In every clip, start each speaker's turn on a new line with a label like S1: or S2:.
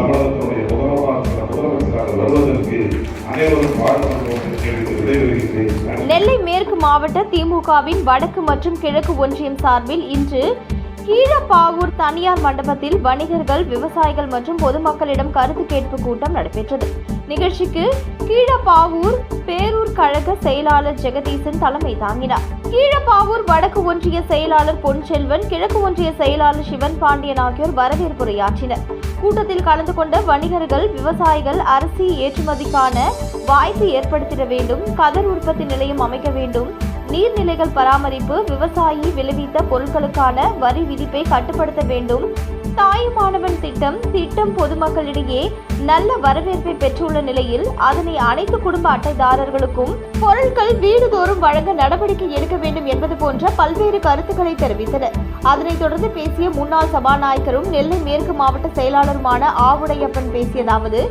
S1: தமிழகத்தினுடைய முதலமைச்சராக வருவதற்கு அனைவரும் வாழ்த்து தெரிவித்து விடைபெறுகின்றேன்.
S2: நெல்லை மேற்கு மாவட்ட திமுகவின் வடக்கு மற்றும் கிழக்கு ஒன்றியம் சார்பில் இன்று கீழப்பாவூர் தனியார் மண்டபத்தில் வணிகர்கள், விவசாயிகள் மற்றும் பொதுமக்களிடம் கருத்து கேட்பு கூட்டம் நடைபெற்றது. நிகழ்ச்சிக்கு கீழப்பாவூர் பேரூர் கழக செயலாளர் ஜெகதீசன் தலைமை தாங்கினார். கீழப்பாவூர் வடக்கு ஒன்றிய செயலாளர் பொன்செல்வன், கிழக்கு ஒன்றிய செயலாளர் சிவன் பாண்டியன் ஆகியோர் வரவேற்புரையாற்றினர். கூட்டத்தில் கலந்து கொண்ட வணிகர்கள், விவசாயிகள் அரிசி ஏற்றுமதிக்கான வாய்ப்பு ஏற்படுத்திட வேண்டும், கதர் உற்பத்தி நிலையம் அமைக்க வேண்டும், நீர்நிலைகள் பராமரிப்பு, விவசாயி விளைவித்த பொருட்களுக்கான வரி விதிப்பை கட்டுப்படுத்த வேண்டும், தாயுமானவன் திட்டம் பொதுமக்களிடையே நல்ல வரவேற்பை பெற்றுள்ள நிலையில் அதனை அனைத்து குடும்ப அட்டைதாரர்களுக்கும் பொருட்கள் வீடுதோறும் வழங்க நடவடிக்கை எடுக்க வேண்டும் என்பது போன்ற பல்வேறு கருத்துக்களை தெரிவித்தனர். அதனைத் தொடர்ந்து பேசிய முன்னாள் சபாநாயகரும் நெல்லை மேற்கு மாவட்ட செயலாளருமான ஆவுடையப்பன் பேசியதாவது: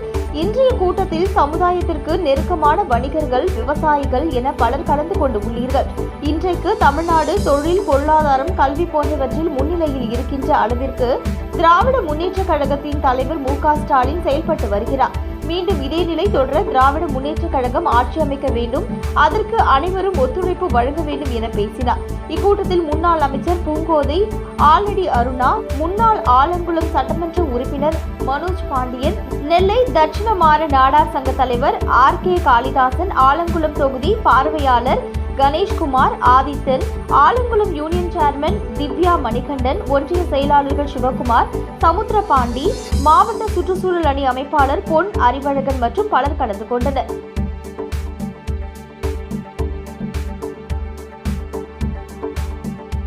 S2: இன்றைய கூட்டத்தில் சமுதாயத்திற்கு நெருக்கமான வணிகர்கள், விவசாயிகள் என பலர் கலந்து கொண்டு உள்ளீர்கள். இன்றைக்கு தமிழ்நாடு தொழில், பொருளாதாரம், கல்வி போன்றவற்றில் முன்னிலையில் இருக்கின்ற அளவிற்கு திராவிட முன்னேற்ற கழகத்தின் தலைவர் மு.க. ஸ்டாலின் செயல்பட்டு வருகிறார். மீண்டும் இதே நிலை தொடர திராவிட முன்னேற்ற கழகம் ஆட்சி அமைக்க வேண்டும், அதற்கு அனைவரும் ஒத்துழைப்பு வழங்க வேண்டும் என பேசினார். இக்கூட்டத்தில் முன்னாள் அமைச்சர் பூங்கோதை, ஆலடி அருணா, முன்னாள் ஆலங்குளம் சட்டமன்ற உறுப்பினர் மனோஜ் பாண்டியன், நெல்லை தட்சிணமாற நாடார் சங்க தலைவர் R.K. காளிதாசன், ஆலங்குளம் தொகுதி பார்வையாளர் கணேஷ்குமார், ஆதித்தன், ஆலங்குளம் யூனியன் சேர்மன் திவ்யா மணிகண்டன், ஒன்றிய செயலாளர்கள் சிவகுமார், சமுத்திரபாண்டி, மாவட்ட சுற்றுச்சூழல் அணி அமைப்பாளர் பொன் அறிவழகன் மற்றும் பலர் கலந்து கொண்டனர்.